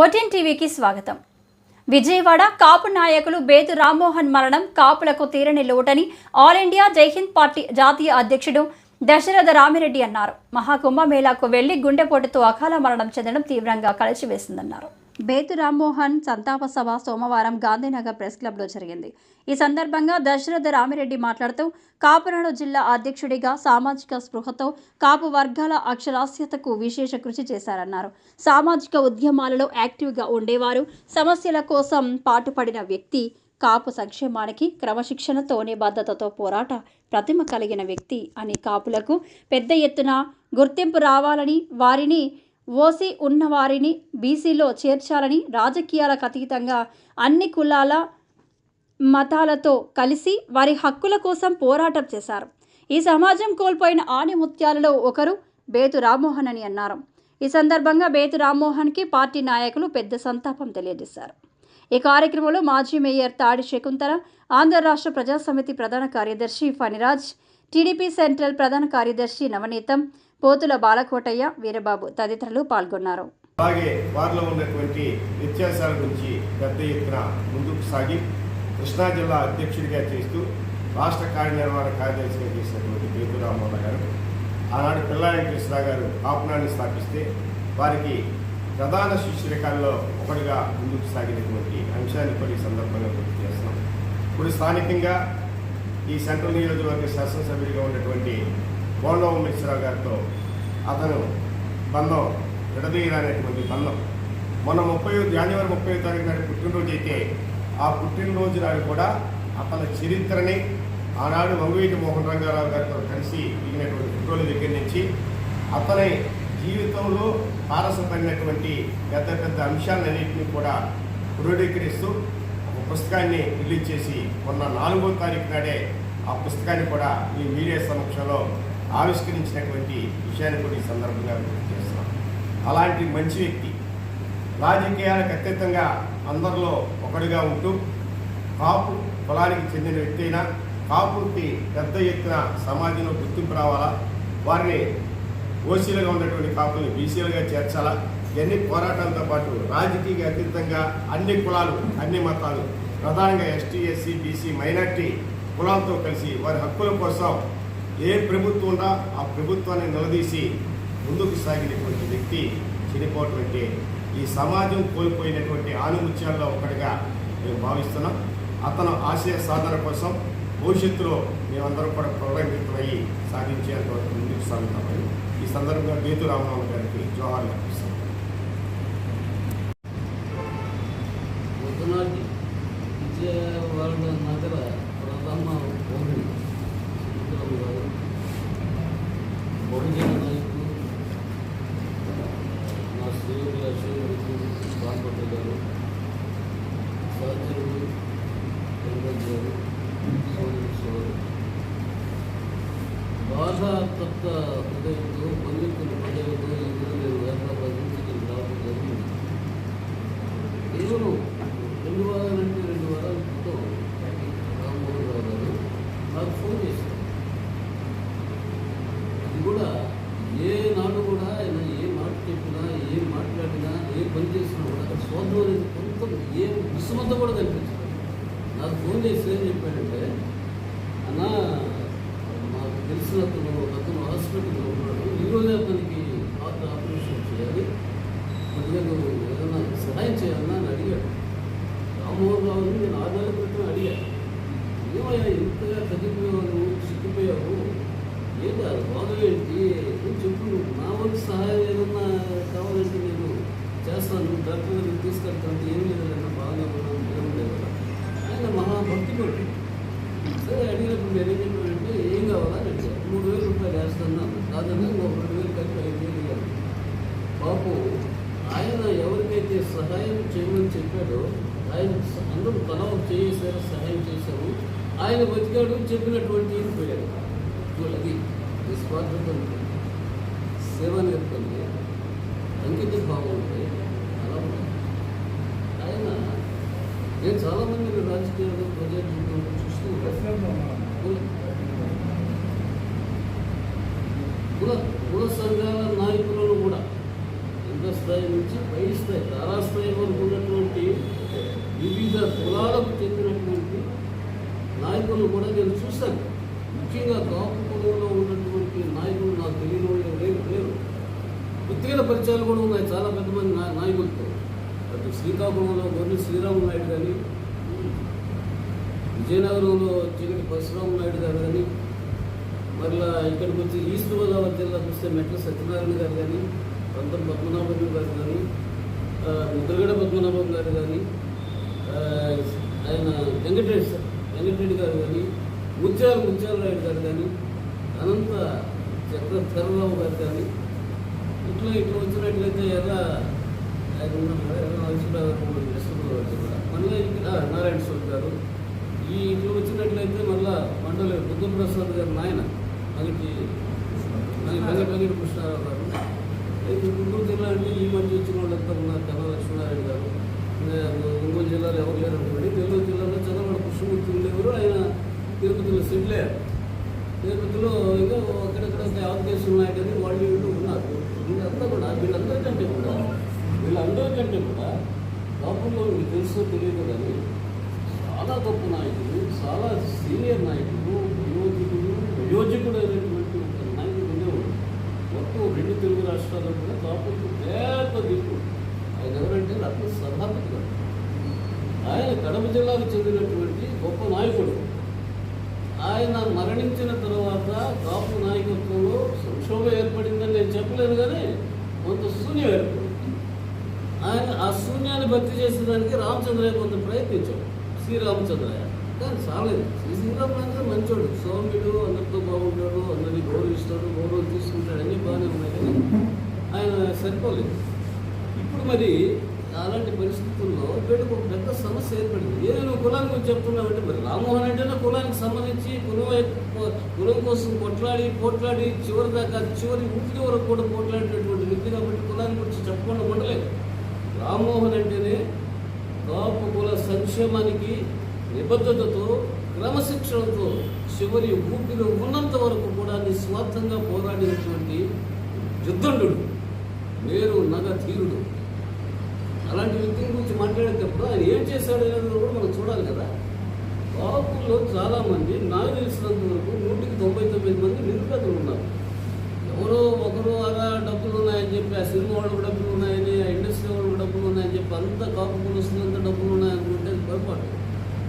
OTN టీవీకి స్వాగతం. విజయవాడ కాపు నాయకులు బేతు రామ్మోహన్ మరణం కాపులకు తీరని లోటని ఆల్ ఇండియా జైహింద్ పార్టీ జాతీయ అధ్యక్షుడు దశరథ రామిరెడ్డి అన్నారు. మహాకుంభమేళాకు వెళ్లి గుండెపోటుతో అకాల మరణం చెందడం తీవ్రంగా కలిచివేసిందన్నారు. బేతు రామ్మోహన్ సంతాప సభ సోమవారం గాంధీనగర్ ప్రెస్ క్లబ్లో జరిగింది. ఈ సందర్భంగా దశరథ రామిరెడ్డి మాట్లాడుతూ కాపునాడు జిల్లా అధ్యక్షుడిగా సామాజిక స్పృహతో కాపు వర్గాల అక్షరాస్యతకు విశేష కృషి చేశారన్నారు. సామాజిక ఉద్యమాలలో యాక్టివ్గా ఉండేవారు, సమస్యల కోసం పాటుపడిన వ్యక్తి, కాపు సంక్షేమానికి క్రమశిక్షణతో నిబద్ధతతో పోరాట ప్రతిమ కలిగిన వ్యక్తి అని, కాపులకు పెద్ద ఎత్తున గుర్తింపు రావాలని, వారిని ఓసీ ఉన్నవారిని బీసీలో చేర్చాలని, రాజకీయాలకు అతీతంగా అన్ని కులాల మతాలతో కలిసి వారి హక్కుల కోసం పోరాటం చేశారు. ఈ సమాజం కోల్పోయిన ఆణిముత్యాలలో ఒకరు బేతు రామ్మోహన్ అని అన్నారు. ఈ సందర్భంగా బేతు రామ్మోహన్కి పార్టీ నాయకులు పెద్ద సంతాపం తెలియజేశారు. ఈ కార్యక్రమంలో మాజీ మేయర్ తాడి శకుంతల, ఆంధ్ర రాష్ట్ర ప్రజాసమితి ప్రధాన కార్యదర్శి ఫణిరాజ్, టీడీపీ సెంట్రల్ ప్రధాన కార్యదర్శి నవనీతం, పోతుల బాలకోటయ్య, వీరబాబు తదితరులు పాల్గొన్నారు. అలాగే వారిలో ఉన్నటువంటి వ్యత్యాసాల గురించి పెద్ద ఎత్తున ముందుకు సాగి కృష్ణా జిల్లా అధ్యక్షుడిగా చేస్తూ రాష్ట్ర కార్యనిర్వహణ కార్యదర్శిగా చేసినటువంటి బేతు రామ్మోహన్ గారు ఆనాడు పిల్లా వెంకటేశ్వర గారు కాపునాన్ని స్థాపిస్తే వారికి ప్రధాన శిష్యురికాల్లో ఒకటిగా ముందుకు సాగినటువంటి అంశాన్ని కొన్ని సందర్భంగా గుర్తు చేస్తున్నాం. ఇప్పుడు స్థానికంగా ఈ సెంట్రల్ నియోజకవర్గ శాసనసభ్యుడిగా ఉన్నటువంటి బోండవ మిశ్రా గారితో అతను బంధం విడదీయరానటువంటి బంధం. మొన్న జనవరి 30వ తారీఖు నాడు పుట్టినరోజు అయితే ఆ పుట్టినరోజు నాడు కూడా అతని చరిత్రని ఆనాడు వంగవీటి మోహన్ రంగారావు గారితో కలిసి దిగినటువంటి ఫోటోల దగ్గర నుంచి అతని జీవితంలో పారసపడినటువంటి పెద్ద పెద్ద అంశాలన్నింటినీ కూడా క్రోడీకరిస్తూ ఒక పుస్తకాన్ని రిలీజ్ చేసి మొన్న 4వ తారీఖు నాడే ఆ పుస్తకాన్ని కూడా ఈ మీడియా సమక్షంలో ఆవిష్కరించినటువంటి విషయాన్ని కూడా ఈ సందర్భంగా గుర్తు చేస్తున్నాం. అలాంటి మంచి వ్యక్తి రాజకీయాలకు అతీతంగా అందరిలో ఒకటిగా ఉంటూ కాపు కులానికి చెందిన వ్యక్తి అయినా కాపుకి పెద్ద ఎత్తున సమాజంలో గుర్తింపు రావాలా, వారిని ఓసీలుగా ఉన్నటువంటి కాపుల్ని బీసీలుగా చేర్చాలా, ఇవన్నీ పోరాటాలతో పాటు రాజకీయ అతీతంగా అన్ని కులాలు, అన్ని మతాలు, ప్రధానంగా ఎస్టీ, ఎస్సీ, బీసీ, మైనార్టీ కులాలతో కలిసి వారి హక్కుల కోసం ఏ ప్రభుత్వం ఉందా ఆ ప్రభుత్వాన్ని నిలదీసి ముందుకు సాగినటువంటి వ్యక్తి చనిపోవటం అంటే ఈ సమాజం కోల్పోయినటువంటి ఆనుముత్యాల్లో ఒకటిగా మేము భావిస్తున్నాం. అతను ఆశయ సాధన కోసం భవిష్యత్తులో మేమందరం కూడా ప్రోత్సహితులయ్యి సాధించేంత వరకు ముందుకు సాగుతామని ఈ సందర్భంగా బేతు రామ్మోహన్ గారికి జోహార్లు అర్పిస్తున్నాం. విజయవాడ నగర ప్రథమ బహుజన నాయకులు నా శ్రీయుడు అశోక్ బాలపట్ల గారు, సహచరుడు వెంకట్ గారు, సోదరు బాగా తప్ప హృదయంతో బంధుత్తుల హృదయంతో ఇందులో నేను హైదరాబాద్ నుంచి రావడం జరిగింది. కేవలం 2 వారాల క్రితం రామ్మోహన్ రావు గారు నాకు ఫోన్ చేశారు. అది కూడా ఏ నాడు కూడా ఆయన ఏ మాట చెప్పినా, ఏం మాట్లాడినా, ఏ పని చేసినా కూడా అక్కడ స్వార్థం అనేది కొంత ఏ విషమత కూడా కనిపించదు. నాకు ఫోన్ చేసి ఏం చెప్పాడంటే, అన్న మాకు తెలిసిన అతను హాస్పిటల్లో ఉన్నాడు, ఈరోజే అతనికి హార్ట్ ఆపరేషన్ చేయాలి, కొద్దిగా నువ్వు ఏదైనా సహాయం చేయాలన్నా అని అడిగాడు. రామ్మోహన్ రావుని నేను 6 నెలల క్రితం అడిగాను, ఏమయ్యా ఇంతగా తగ్గిపోయావు, నువ్వు సిక్కిపోయావు, ఏంటి అది బాధ ఏంటి చెప్పు, నా వంతు సహాయం ఏదన్నా కావాలంటే నేను చేస్తాను, డాక్టర్ దగ్గరికి తీసుకెళ్తాను, ఏం లేదన్నా బాగా ఉన్నాను, ఏం లేదు. ఆయన మహాభక్తిపడు. సరే అడిగినప్పుడు నేను ఏం చెప్పానంటే, ఏం కావాలా అని అడిగాను. 3,000 రూపాయలు వేస్తాను కాదన్నా, ఇంకో 2,000 కలిపి 5,000 ఇవ్వాలి. బాబు ఆయన ఎవరికైతే సహాయం చేయమని చెప్పాడో ఆయన అందరూ తల చేసారు, సహాయం చేశాము. ఆయన బతికాడు, చెప్పినటువంటి పోయాడు. అది నిస్వార్థత ఉంటుంది, సేవ నేర్పండి, అంకిత భావం ఉంటే అలా ఉంటుంది. ఆయన నేను చాలామంది రాజకీయాలు ప్రజలు చూస్తూ కుల సంఘాల నాయకులను కూడా ఎంత స్థాయి నుంచి పై స్థాయి తారాస్థాయి వరకు ఉన్నటువంటి వివిధ కులాలకు చెందినటువంటి నాయకులను కూడా నేను చూశాను. ముఖ్యంగా కాపు కులంలో ఉన్నటువంటి నాయకులు నాకు తెలియని వాళ్ళు లేరు. వ్యక్తిగత పరిచయాలు కూడా ఉన్నాయి చాలా పెద్ద మంది నాయకులతో. అటు శ్రీకాకుళంలో గొర్రె శ్రీరాములు నాయుడు కానీ, విజయనగరంలో చీకటి పరశురాము నాయుడు గారు కానీ, మరలా ఇక్కడికి వచ్చి ఈస్ట్ గోదావరి జిల్లా చూస్తే మెట్ల సత్యనారాయణ గారు కానీ, పంతం పద్మనాభం గారు కానీ, ముద్రగడ పద్మనాభం గారు కానీ, ఆయన వెంకటరెడ్డి గారు కానీ, ముత్యాల నాయుడు గారు కానీ, అనంత చక్రధరరావు గారు కానీ, ఇట్లా వచ్చినట్లయితే ఆయన మళ్ళీ ఇక్కడ నారాయణ స్వామి గారు, ఇట్లా వచ్చినట్లయితే మళ్ళా మండలి బుద్ధప్రసాద్ గారు నాయన వెంకట కృష్ణారావు గారు. గుంటూరు జిల్లా అంటే ఈ మధ్య వచ్చిన వాళ్ళంతా ఉన్నారు. కన్నా లక్ష్మీనారాయణ గారు. ఒంగోలు జిల్లాలో ఎవరు లేరు అనుకోండి. నెల్లూరు జిల్లాలో చంద్రబాబు కృష్ణమూర్తి ఉండేవారు. ఆయన తిరుపతిలో సెటిల్ అయ్యారు. తిరుపతిలో ఇంకా అక్కడక్కడ అవకాశం ఉన్నాయి కానీ వాళ్ళు వీళ్ళు ఉన్నారు. వీళ్ళందరికంటే కూడా లోపల్లో మీకు తెలుసో తెలియదు కానీ చాలా గొప్ప నాయకుడు, చాలా సీనియర్ నాయకుడు, వయోజకుడు అయినటువంటి ఒక నాయకుడు ఉండేవాడు. మొత్తం 2 తెలుగు రాష్ట్రాల్లో కూడా లోపలికి పెద్ద దిక్కు. ఆయన ఎవరంటే రత్న సభాపతి గారు. ఆయన కడప జిల్లాకు చెందినటువంటి గొప్ప నాయకుడు. ఆయన మరణించిన తర్వాత కాపు నాయకత్వంలో సంక్షోభం ఏర్పడిందని నేను చెప్పలేను కానీ కొంత శూన్యం ఏర్పడింది. ఆయన ఆ శూన్యాన్ని భర్తీ చేసేదానికి రామచంద్రయ్య కొంత ప్రయత్నించాడు, శ్రీరామచంద్రయ్య. కానీ చాలేదు. శ్రీరామచంద్ర మంచోడు, సౌమ్యుడు, అందరితో బాగుంటాడు, అందరినీ గౌరవిస్తాడు, గౌరవం తీసుకుంటాడు, అన్నీ బాగానే ఉన్నాయి కానీ ఆయన సరిపోలేదు. ఇప్పుడు మరి అలాంటి పరిస్థితుల్లో వీళ్ళకి ఒక పెద్ద సమస్య ఏర్పడింది. నేను కులాన్ని గురించి చెప్తున్నామంటే మరి రామ్మోహన్ అంటేనే కులానికి సంబంధించి కులం కోసం పోట్లాడి చివరి ఊపిరి వరకు కూడా పోట్లాడినటువంటి వ్యక్తి కాబట్టి కులాన్ని గురించి చెప్పకుండా ఉండలేదు. రామ్మోహన్ అంటేనే కాపు కుల సంక్షేమానికి నిబద్ధతతో క్రమశిక్షణతో చివరి ఊపిరి ఉన్నంత వరకు కూడా నిస్వార్థంగా పోరాడినటువంటి యుద్ధండు, మేరు నగ తీరుడు. అలాంటి వ్యక్తిని గురించి మాట్లాడేటప్పుడు ఆయన ఏం చేశాడు అనేది కూడా మనం చూడాలి కదా. కాపుల్లో చాలామంది నాకు తెలిసినంత వరకు 199 మంది నిరుపేదలు ఉన్నారు. ఎవరో ఒకరు అలా డబ్బులు ఉన్నాయని చెప్పి, ఆ సినిమా వాళ్ళకు డబ్బులు ఉన్నాయని, ఆ ఇండస్ట్రీ వాళ్ళకు డబ్బులు ఉన్నాయని చెప్పి అంతా కాపు కులస్తులంత డబ్బులు ఉన్నాయనుకుంటే పొరపాటు.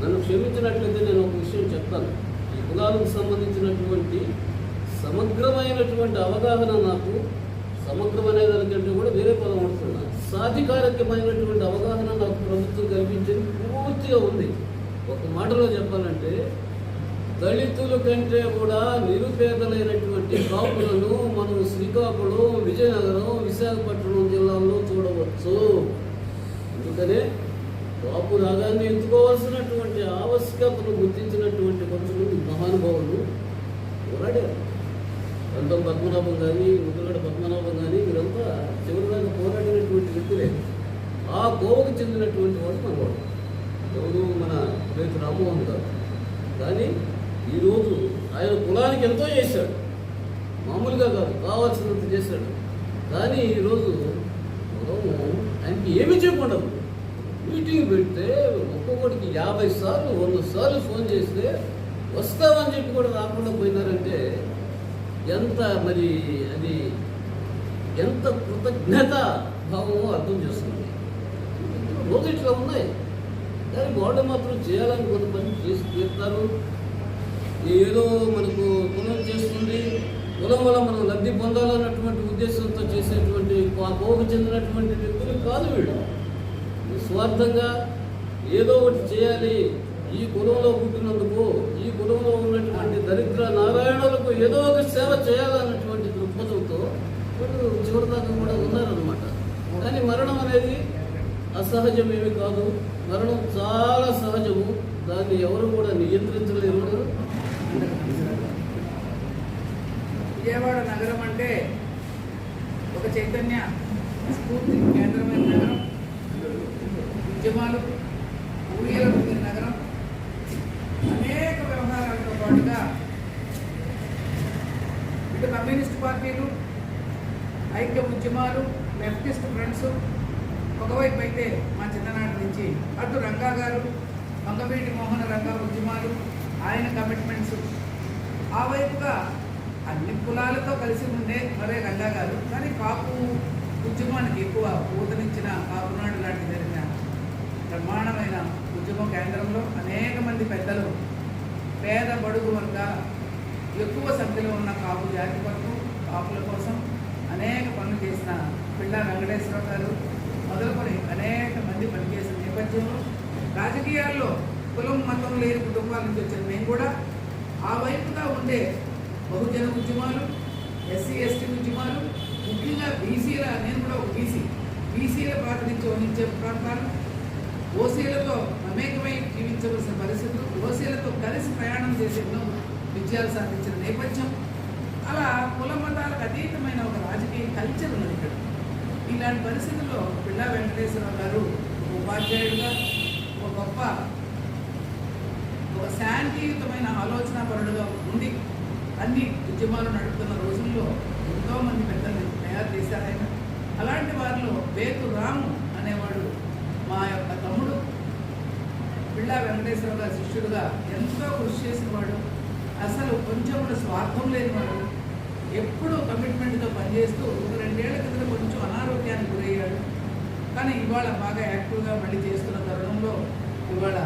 నన్ను క్షమించినట్లయితే నేను ఒక విషయం చెప్తాను. ఈ కులాలకు సంబంధించినటువంటి సమగ్రమైనటువంటి అవగాహన నాకు, సమగ్రమైన దానికంటే కూడా వేరే పదం పడుతున్నా, సాధికారికమైనటువంటి అవగాహన నాకు ప్రభుత్వం కల్పించింది పూర్తిగా ఉంది. ఒక మాటలో చెప్పాలంటే దళితుల కంటే కూడా నిరుపేదలైనటువంటి కాపులను మనం శ్రీకాకుళం, విజయనగరం, విశాఖపట్నం జిల్లాల్లో చూడవచ్చు. అందుకనే కాపు రాగాన్ని ఎత్తుకోవాల్సినటువంటి ఆవశ్యకతను గుర్తించినటువంటి కొంతమంది మహానుభావులు పోరాడారు. పంతం పద్మనాభం కానీ, ముద్రగడ పద్మనాభం కానీ వీరంతా చివరిదాకా పోరాడినటువంటి వ్యక్తులే. ఆ కోవకు చెందినటువంటి వాడు మనవాడు ఎవరు, మన రైతు రామ్మోహన్ గారు. కానీ ఈరోజు ఆయన కులానికి ఎంతో చేశాడు, మామూలుగా కాదు, కావాల్సినంత చేశాడు. కానీ ఈరోజు ఆయనకి ఏమీ చెప్పండి. మీటింగ్ పెడితే ఒక్కొక్కడికి 50 సార్లు 100 సార్లు ఫోన్ చేస్తే వస్తామని చెప్పి కూడా రాకుండా పోయినారంటే ఎంత మరి అది ఎంత కృతజ్ఞత భావమో అర్థం చేస్తుంది. రోజు ఇట్లా ఉన్నాయి కానీ వాళ్ళు మాత్రం చేయాలని కొంత పని చేసి తీరుతారు. ఏదో మనకు కులం చేస్తుంది, కులం వల్ల మనం లబ్ధి పొందాలన్నటువంటి ఉద్దేశంతో చేసేటువంటి ఆ కోవకు చెందినటువంటి వ్యక్తులు కాదు వీళ్ళు. నిస్వార్థంగా ఏదో ఒకటి చేయాలి, ఈ కులంలో పుట్టినందుకు, ఈ కులంలో ఉన్నటువంటి దరిద్ర నారాయణులకు ఏదో ఒక సేవ చేయాలన్నటువంటి దృక్పథంతో వాళ్ళు చివరిదాకా కూడా ఉన్నారనమాట. కానీ మరణం అనేది అసహజమేమి కాదు, మరణం చాలా సహజము. దాన్ని ఎవరు కూడా నియంత్రించలేరు. విజయవాడ నగరం అంటే ఒక చైతన్య స్ఫూర్తి కేంద్రమైన నగరం, ఉద్యమాలు ఊరిలో పొందిన నగరం, అనేక వ్యవహారాలతో పాటుగా ఇటు కమ్యూనిస్ట్ పార్టీలు, ఐక్య ఉద్యమాలు, లెఫ్టిస్ట్ ఫ్రంట్స్ కమిట్మెంట్స్ ఒకవైపు అయితే మా చిన్ననాటి నుంచి అటు రంగా గారు వంగవీటి మోహన రంగా ఉద్యమాలు ఆయన కమిట్మెంట్స్ ఆ వైపుగా అన్ని కులాలతో కలిసి ఉండే మరే రంగా గారు కానీ కాపు ఉద్యమానికి ఎక్కువ ఊతనిచ్చిన కాపునాడు లాంటి జరిగిన బ్రహ్మాండమైన ఉద్యమ కేంద్రంలో అనేక మంది పెద్దలు పేద బడుగు వర్గాల ఎక్కువ సంఖ్యలో ఉన్న కాపు జాతి కొరకు కాపుల కోసం అనేక పనులు చేసిన పిళ్ళ వెంకటేశ్వరరావు గారు మొదలుకొని అనేక మంది పనిచేసిన నేపథ్యంలో రాజకీయాల్లో కులం మతం లేని కుటుంబాల నుంచి వచ్చిన మేము కూడా ఆ వైపుగా ఉండే బహుజన ఉద్యమాలు ఎస్సీ ఎస్టీ ఉద్యమాలు ముఖ్యంగా బీసీల నేను కూడా ఒక బీసీల ప్రాతినిధ్యం వహించే ప్రాంతాలు ఓసీలతో మమేకమై జీవించవలసిన పరిస్థితులు ఓసీలతో కలిసి ప్రయాణం చేసే ఎన్నో విజయాలు సాధించిన నేపథ్యం అలా కుల మతాలకు అతీతమైన ఒక రాజకీయ కల్చర్ ఉన్నది ఇక్కడ. ఇలాంటి పరిస్థితుల్లో పిళ్ళ వెంకటేశ్వరరావు గారు ఉపాధ్యాయుడిగా ఒక గొప్ప ఒక శాంతియుతమైన ఆలోచన పరుడుగా ఉండి అన్ని ఉద్యమాలు నడుపుతున్న రోజుల్లో ఎంతోమంది పెద్దల్ని తయారు చేశారు ఆయన. అలాంటి వారిలో బేతు రాము అనేవాడు మా యొక్క తమ్ముడు పిళ్ళ వెంకటేశ్వరరావు గారి శిష్యుడుగా ఎంతో కృషి చేసిన వాడు, అసలు కొంచెం కూడా స్వార్థం లేనివాడు, ఎప్పుడూ కమిట్మెంట్తో పనిచేస్తూ ఒక 2 ఏళ్ల క్రితం కొంచెం అనారోగ్యానికి గురయ్యాడు. కానీ ఇవాళ బాగా యాక్టివ్గా మళ్ళీ చేస్తున్న తరుణంలో ఇవాళ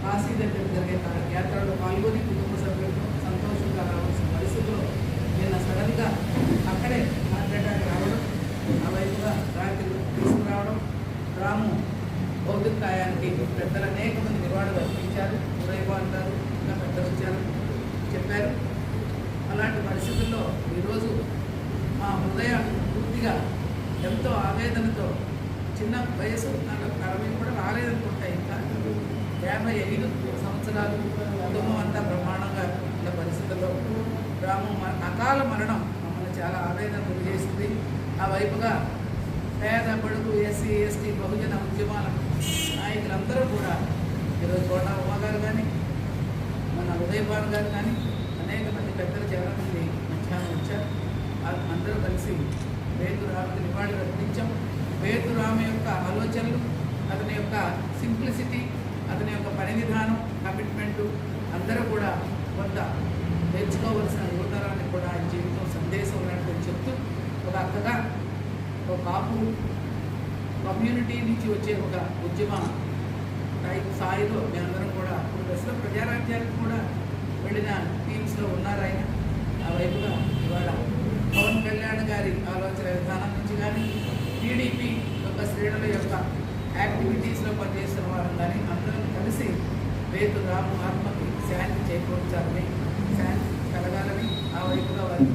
కాశీ దగ్గర జరిగే యాత్రలో పాల్గొని కుటుంబ సభ్యులతో సంతోషంగా రావాల్సిన పరిస్థితుల్లో నిన్న సడన్గా అక్కడే హార్ట్ అటాక్ రావడం, ఆ వైపుగా రాత్రి తీసుకురావడం, రాము భౌతికాయానికి పెద్దలు అనేక మంది నివాళులు అర్పించారు. ఉదయవాన్ గారు ఇంకా పెద్దలు వచ్చారు చెప్పారు. అలాంటి పరిస్థితుల్లో ఈరోజు మా హృదయం పూర్తిగా ఎంతో ఆవేదనతో చిన్న వయసు నాకు 60 కూడా రాలేదనుకుంటా, ఇంకా 55 సంవత్సరాలు కుటుంబం అంతా బ్రహ్మాండంగా ఉన్న పరిస్థితుల్లో రాము అకాల మరణం మమ్మల్ని చాలా ఆవేదన గురి చేసింది. ఆ వైపుగా పేద బడుగు ఎస్సీ ఎస్టీ బహుజన ఉద్యమాల నాయకులందరూ కూడా ఈరోజు కోట ఉమ్మ గారు కానీ మన ఉదయభాన్ గారు కానీ అనేక మంది పెద్దలు చాలా మంది మధ్యాహ్నం వచ్చారు. అందరూ కలిసి బేతు రాముకి నివాళులు అర్పించాం. బేతు రాము యొక్క ఆలోచనలు, అతని యొక్క సింప్లిసిటీ, అతని యొక్క పని విధానం, కమిట్మెంటు అందరూ కూడా కొంత నేర్చుకోవలసిన యువతరానికి కూడా ఆయన జీవితం సందేశం ఉన్నట్టు చెప్తూ ఒక అక్కగా ఒక కాపు కమ్యూనిటీ నుంచి వచ్చే ఒక ఉద్యమ స్థాయిలో మేమందరం కూడా ఇప్పుడు దశలో ప్రజారాజ్యానికి కూడా వెళ్ళిన టీమ్స్లో ఉన్నారు ఆయన. ఆ వైపుగా ఇవాళ పవన్ కళ్యాణ్ గారి ఆలోచన విధానం నుంచి కానీ టీడీపీ యొక్క శ్రేణుల యొక్క యాక్టివిటీస్లో పనిచేస్తున్న వారు కానీ అందరం కలిసి బేతు రాము ఆత్మకి శాంతి చేకూర్చాలని, శాంతి కలగాలని ఆ వైపుగా వారికి